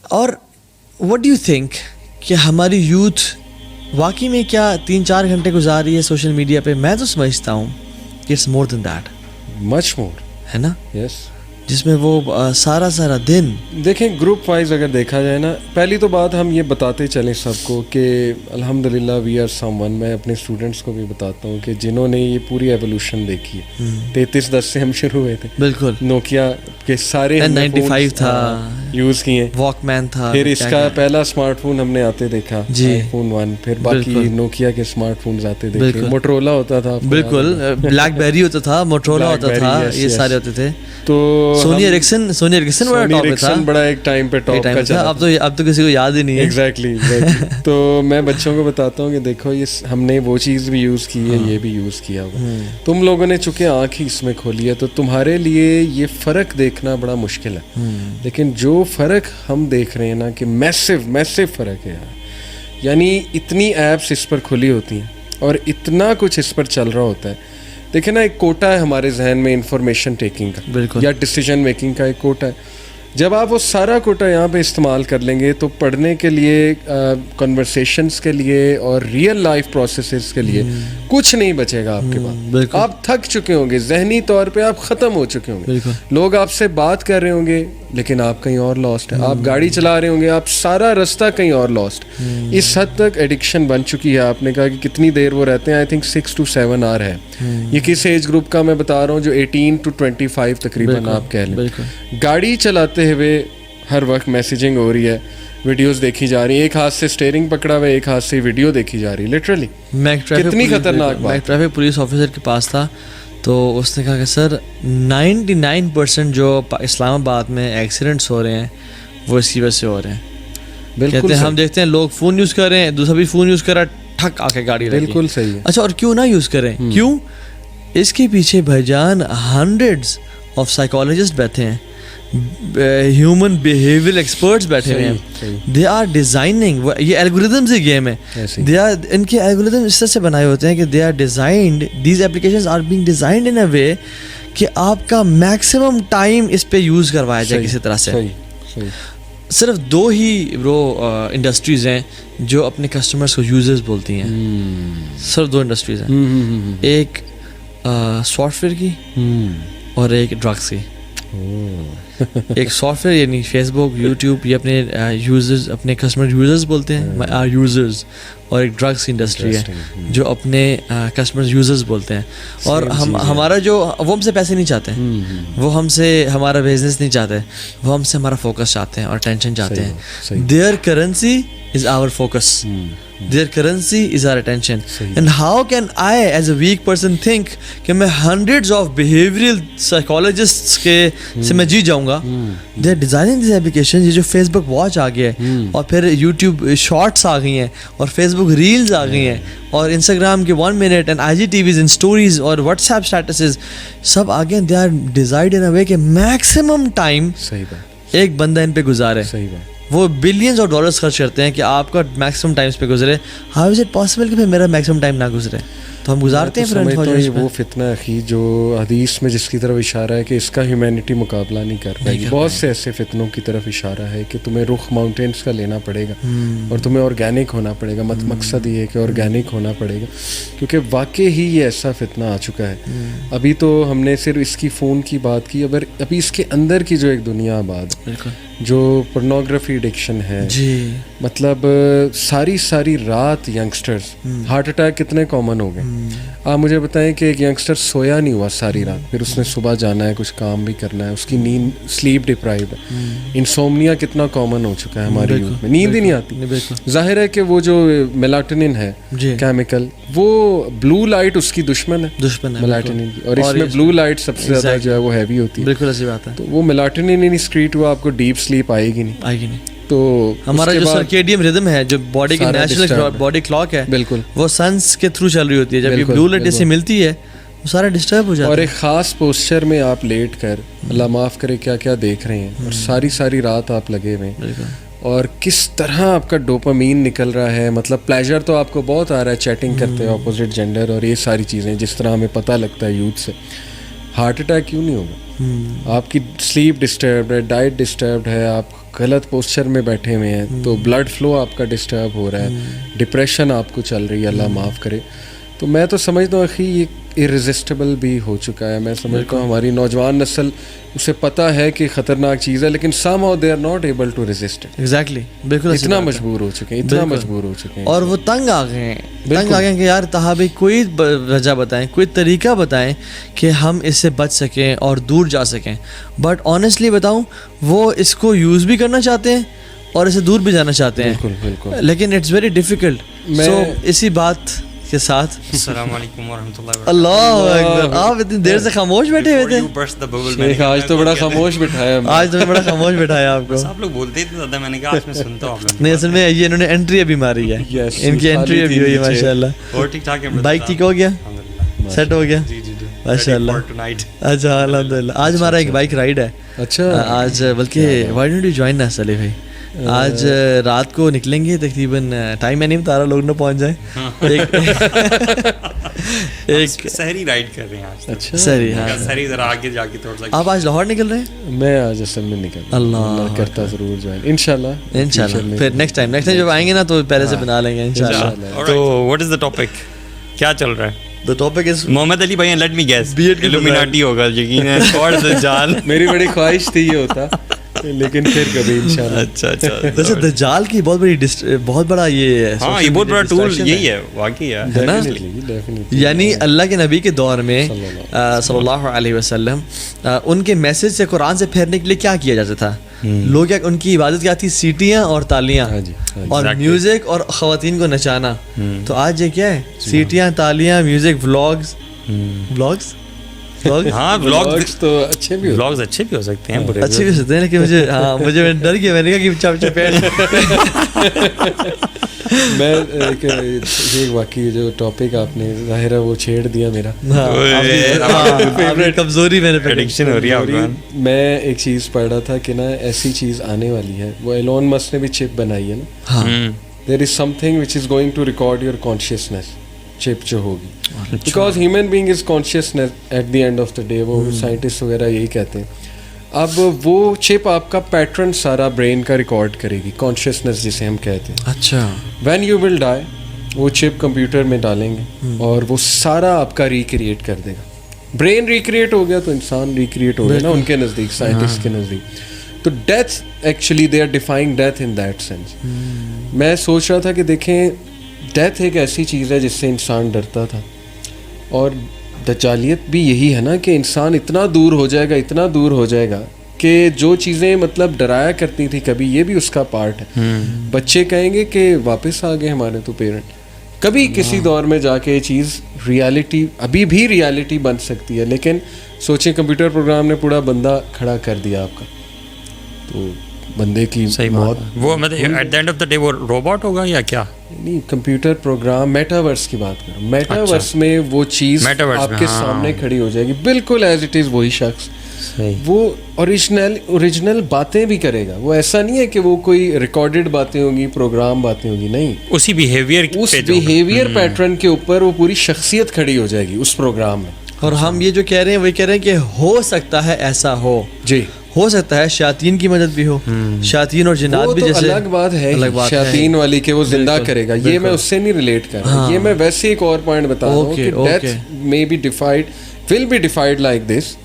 اور what do you think کہ ہماری یوتھ واقعی میں کیا 3-4 گھنٹے گزار رہی ہے سوشل میڈیا پہ؟ میں تو سمجھتا ہوں کہ اٹس مور دین دیٹ، مچ مور، ہے نا؟ یس. جس میں وہ سارا دن دیکھیں گروپ وائز اگر دیکھا جائے نا، پہلی تو بات ہم یہ بتاتے چلیں سب کو کہ الحمدللہ وی آر سم ون. میں اپنے اسٹوڈنٹس کو بھی بتاتا ہوں کہ جنہوں نے یہ پوری ایولیوشن دیکھی ہے، 3310 سے ہم شروع ہوئے تھے، بالکل نوکیا کے سارے N95 تھا، یوز کیے، واک مین تھا، پھر اس کا پہلا اسمارٹ فون ہم نے آتے دیکھا آئی فون 1، پھر باقی نوکیا کے اسمارٹ فونز آتے دیکھے، موٹرولا ہوتا تھا، بالکل بلیک بیری ہوتا تھا، موٹرولا ہوتا تھا، یہ سارے ہوتے تھے. تو سونی ایرکسن بڑا ایک ٹائم پہ ٹاپ کا چلا، اب تو کسی کو یاد ہی نہیں ہے. ایگزیکٹلی. تو میں بچوں کو بتاتا ہوں کہ دیکھو یہ ہم نے وہ چیز بھی یوز کی ہے، یہ بھی یوز کیا ہوا، تم لوگوں نے چونکہ آنکھ ہی اس میں کھولی ہے تو تمہارے لیے یہ فرق دیکھنا بڑا مشکل ہے. لیکن جو فرق ہم دیکھ رہے ہیں نا کہ میسو فرق ہے یار. یعنی اتنی ایپس اس پر کھلی ہوتی ہیں اور اتنا کچھ اس پر چل رہا ہوتا ہے. دیکھیں نا، ایک کوٹا ہے ہمارے ذہن میں انفارمیشن ٹیکنگ کا یا ڈیسیجن میکنگ کا، ایک کوٹا ہے. جب آپ وہ سارا کوٹا یہاں پہ استعمال کر لیں گے تو پڑھنے کے لیے، کنورسیشنس کے لیے اور ریئل لائف پروسیسز کے لیے کچھ نہیں بچے گا آپ کے پاس. آپ تھک چکے ہوں گے، ذہنی طور پہ آپ ختم ہو چکے ہوں گے. لوگ آپ سے بات کر رہے ہوں گے لیکن آپ کہیں اور لاسٹ ہیں. آپ گاڑی چلا رہے ہوں گے، آپ سارا رستہ کہیں اور لاسٹ. اس حد تک ایڈکشن بن چکی ہے. آپ نے کہا کہ کتنی دیر وہ رہتے ہیں، آئی تھنک 6 to 7 آور ہے. یہ کس ایج گروپ کا میں بتا رہا ہوں؟ جو 18 to 25 تقریباً آپ کہہ لیں. گاڑی چلاتے ہوئے ہر وقت میسیجنگ ہو رہی ہے، ویڈیوز دیکھی جا رہی ہیں، ایک ہاتھ سے اسٹیئرنگ پکڑا ہوا ہے، ایک ہاتھ سے ویڈیو دیکھی جا رہی ہے. لٹرلی کتنی خطرناک بات. میں ٹریفک پولیس آفیسر کے پاس تھا تو اس نے کہا کہ سر 99% جو اسلام آباد میں ایکسیڈنٹس ہو رہے ہیں وہ اس کی وجہ سے ہو رہے ہیں. بالکل ہم دیکھتے ہیں لوگ فون یوز کر رہے ہیں، دوسرا بھی فون یوز کر رہا ہے، ٹھک آ کے گاڑی لگی. بالکل صحیح ہے. اچھا، اور کیوں نہ یوز کریں؟ کیوں؟ اس کے پیچھے بھائی جان ہنڈریڈز آف سائیکالوجسٹ بیٹھے ہیں، ہیومن بیہیویئر ایکسپرٹس بیٹھے ہوئے ہیں. دے آر ڈیزائننگ، یہ الگوریدمز کی گیم ہے. دے آر، ان کے الگوریدم اس طرح سے بنائے ہوتے ہیں کہ they are designed, these applications are being designed in a way کہ آپ کا میکسیمم ٹائم اس پہ یوز کروایا جائے کسی طرح سے. صرف 2 ہی انڈسٹریز ہیں جو اپنے کسٹمرس کو یوزرز بولتی ہیں. صرف 2 انڈسٹریز ہیں، ایک سافٹ ویئر کی اور ایک ڈرگس کی. ایک سافٹ ویئر یعنی فیس بک، یوٹیوب، یہ اپنے یوزرز، اپنے کسٹمر یوزرز بولتے ہیں، آر یوزرز. اور ایک ڈرگس انڈسٹری ہے جو اپنے کسٹمر یوزرز بولتے ہیں. اور ہمارا جو، وہ ہم سے پیسے نہیں چاہتے، وہ ہم سے ہمارا بزنس نہیں چاہتے، وہ ہم سے ہمارا فوکس چاہتے ہیں اور اٹینشن چاہتے ہیں. Their currency is our focus, their currency is our attention. And how can I as a weak person think کہ میں hundreds of behavioral psychologists کے سے میں جی جاؤں گا؟ they are designing these applications. یہ جو فیس بک واچ آ گیا ہے اور پھر یوٹیوب شارٹس آ گئی ہیں اور فیس بک ریلز آ گئی ہیں اور انسٹاگرام کے 1 minute and IGTVs and stories اور واٹس ایپ اسٹیٹسز سب آ گئے ہیں. they are designed in a way کہ میکسیمم ٹائم ایک بندہ ان پہ گزارے. وہ بلینز آف ڈالرز خرچ کرتے ہیں کہ آپ کا میکسیمم ٹائم پہ گزرے. ہاؤ از اٹ پاسبل کہ پھر میرا میکسیمم ٹائم نہ گزرے؟ تو ہم گزارتے ہیں. پھر وہ فتنہ اخی جو حدیث میں جس کی طرف اشارہ ہے کہ اس کا ہیومینٹی مقابلہ نہیں کر پائے گی. بہت سے ایسے فتنوں کی طرف اشارہ ہے کہ تمہیں رخ ماؤنٹینس کا لینا پڑے گا اور تمہیں آرگینک ہونا پڑے گا. مقصد یہ ہے کہ آرگینک ہونا پڑے گا کیونکہ واقعی ہی یہ ایسا فتنہ آ چکا ہے. ابھی تو ہم نے صرف اس کی فون کی بات کی، اگر ابھی اس کے اندر کی جو ایک دنیا آباد جو پورنوگرافی ایڈکشن ہے، مطلب ساری رات ینگسٹرز، ہارٹ اٹیک کتنے کامن ہو گئے. آپ مجھے بتائیں کہ ایک ینگسٹر سویا نہیں ہوا ساری رات، پھر اس نے صبح جانا ہے، کچھ کام بھی کرنا ہے، اس کی نیند، سلیپ ڈپرائیوڈ ہے. انسومنیا کتنا کامن ہو چکا ہے ہماری یوتھ میں، نیند ہی نہیں آتی. ظاہر ہے کہ وہ جو میلاٹونن ہے کیمیکل، وہ بلو لائٹ اس کی دشمن ہے میلاٹونن کی، اور اس میں بلو لائٹ سب سے زیادہ جو ہے وہ ہیوی ہوتی ہے. بالکل ایسی بات ہے. تو وہ میلاٹونن انسکریٹ ہوا، آپ کو ڈیپ سلیپ آئے گی نہیں. تو ہمارا جو سرکیڈیم ردم ہے، جو باڈی کی نیچرل باڈی کلاک ہے، بالکل وہ سنس کے تھرو چل رہی ہوتی ہے. جب یہ بلو لائٹ سے ملتی ہے وہ سارا ڈسٹرب ہو جاتا ہے. اور ایک خاص پوسچر میں آپ لیٹ کر، اللہ معاف کرے کیا کیا دیکھ رہے ہیں، اور ساری رات آپ لگے ہوئے ہیں، اور کس طرح آپ کا ڈوپامین نکل رہا ہے. مطلب پلیجر تو آپ کو بہت آ رہا ہے چیٹنگ کرتے ہیں اپوزٹ جینڈر اور یہ ساری چیزیں جس طرح ہمیں پتہ لگتا ہے یوتھ سے. ہارٹ اٹیک کیوں نہیں ہوگا؟ آپ کی سلیپ ڈسٹربڈ ہے، ڈائٹ ڈسٹربڈ ہے، آپ غلط پوسچر میں بیٹھے ہوئے ہیں تو بلڈ فلو آپ کا ڈسٹرب ہو رہا ہے, ڈپریشن آپ کو چل رہی ہے, اللہ معاف کرے. تو میں تو سمجھتا ہوں اخی یہ ارریزسٹیبل بھی ہو چکا ہے. میں سمجھتا ہوں ہماری نوجوان نسل اسے پتہ ہے کہ خطرناک چیز ہے, لیکن somehow they are not able to resist. Exactly, بالکل اتنا مجبور ہو چکے ہیں, اتنا مجبور ہو چکے ہیں, اور وہ تنگ آ گئے ہیں, تنگ آ گئے ہیں کہ یار تحابی کوئی وجہ بتائیں, کوئی طریقہ بتائیں کہ ہم اس سے بچ سکیں اور دور جا سکیں. بٹ آنیسٹلی بتاؤں, وہ اس کو یوز بھی کرنا چاہتے ہیں اور اسے دور بھی جانا چاہتے ہیں. بالکل بالکل, لیکن اٹس ویری ڈیفیکلٹ. سو اسی بات کے ساتھ السلام علیکم ورحمۃ اللہ وبرکاتہ. اللہ اکبر, آپ اتنی دیر سے خاموش بیٹھے ہوئے تھے. شیخ آج تو بڑا خاموش بٹھایا, آج تو بڑا خاموش بٹھایا آپ کو. آپ لوگ بولتے تھے زیادہ, میں نے کہا آج میں سنتا ہوں. نہیں اصل میں یہ انہوں نے انٹری ابھی ماری ہے, ان کی انٹری ابھی ہوئی ہے ماشاء اللہ. اور ٹھیک ٹھاک ہے, بائک ٹھیک ہو گیا, سیٹ ہو گیا ماشاء اللہ. اچھا الحمد للہ. آج ہمارا ایک بائک رائڈ ہے. اچھا آج بلکہ وائی ڈونٹ یو جوائن اس علی بھائی. آج رات کو نکلیں گے تقریباً, ٹائم میں نہیں بتا رہا, لوگ نہ پہنچ جائیں. ایک سحری رائڈ کر رہے ہیں آج. اچھا سری, ہاں سحری ذرا آگے جا کے تھوڑا سا. آپ آج لاہور نکل رہے ہیں؟ میں آج اصل میں نکل, اللہ کرتا ضرور جوائن انشاءاللہ. پھر نیکسٹ ٹائم جب آئیں گے نا تو پہلے سے بنا لیں گے انشاءاللہ. تو واٹ از دا ٹاپک, کیا چل رہا ہے؟ The topic is محمد علی بھائی, لیٹ می گیس, الومیناٹی ہوگا یقیناً, اور دجال. میری بڑی خواہش تھی یہ ہوتا, لیکن پھر کبھی انشاءاللہ. اچھا اچھا. ویسے دجال کی بہت بڑا یہ, ہاں یہ بہت بڑا ٹول یہی ہے واقعی ہے نا. یعنی اللہ کے نبی کے دور میں صلی اللہ علیہ وسلم, ان کے میسج سے, قرآن سے پھیرنے کے لیے کیا کیا جاتا تھا؟ لوگ کیا, ان کی عبادت کیا تھی؟ سیٹیاں اور تالیاں اور میوزک اور خواتین کو نچانا. تو آج یہ کیا ہے؟ سیٹیاں, تالیاں, میوزک, ولاگز. ہاں ولاگز تو اچھے بھی ولاگز اچھے بھی ہو سکتے ہیں, اچھے بھی ہو سکتے ہیں, لیکن مجھے ڈر گیا, میں نے کہا کہ چپیٹ. میں ایک واقعی جو ٹاپک آپ نے ظاہر ہے وہ چھیڑ دیا میرا, کمزوری میں نے ایڈکشن ہو رہی ہے. میں ایک چیز پڑھ رہا تھا کہ نا ایسی چیز آنے والی ہے, وہ ایلون مسک نے بھی چپ بنائی ہے نا, there is something which is going to record your consciousness, chip جو ہوگی, because human being is consciousness at the end of the day, وہ سائنٹسٹ وغیرہ یہی کہتے ہیں. اب وہ چپ آپ کا پیٹرن سارا برین کا ریکارڈ کرے گی, کانشیسنیس جسے ہم کہتے ہیں. اچھا, وین یو ول ڈائی, وہ چپ کمپیوٹر میں ڈالیں گے اور وہ سارا آپ کا ریکریٹ کر دے گا. برین ریکریٹ ہو گیا تو انسان ریکریٹ ہو گیا نا ان کے نزدیک, سائنٹسٹ کے نزدیک. تو death actually they are defining death in that sense. میں سوچ رہا تھا کہ دیکھیں ڈیتھ ایک ایسی چیز ہے جس سے انسان ڈرتا تھا, اور دجالیت بھی یہی ہے نا کہ انسان اتنا دور ہو جائے گا, اتنا دور ہو جائے گا کہ جو چیزیں مطلب ڈرایا کرتی تھی کبھی, یہ بھی اس کا پارٹ ہے. بچے کہیں گے کہ واپس آ گئے ہمارے تو پیرنٹ, کبھی کسی دور میں جا کے یہ چیز ریالٹی, ابھی بھی ریالٹی بن سکتی ہے. لیکن سوچیں کمپیوٹر پروگرام نے پورا بندہ کھڑا کر دیا آپ کا, تو بندے کی موت, وہ مطلب at the end of the day وہ روبوٹ ہوگا یا کیا؟ نہیں, کمپیوٹر پروگرام, میٹاورس کی بات کروں, میٹاورس میں وہ چیز آپ کے سامنے کھڑی ہو جائے گی بالکل ایز اٹ از, وہی شخص وہ اوریجنل باتیں بھی کرے گا. وہ ایسا نہیں ہے کہ وہ کوئی ریکارڈڈ باتیں ہوں گی, پروگرام باتیں ہوں گی, نہیں, اسی بیہیویئر, اس بیہیویئر پیٹرن کے اوپر وہ پوری شخصیت کھڑی ہو جائے گی اس پروگرام میں. اور ہم یہ جو کہہ رہے ہیں وہ کہہ رہے ہیں کہ ہو سکتا ہے ایسا ہو, جی ہو سکتا ہے شیاطین کی مدد بھی ہو, شیاطین اور جنات بھی, جیسے الگ بات ہے شیاطین والی کہ وہ زندہ کرے گا, یہ میں اس سے نہیں ریلیٹ کر رہا, یہ میں ویسے ایک اور پوائنٹ بتا رہا ہوں کہ death may be defined, will be defined like this.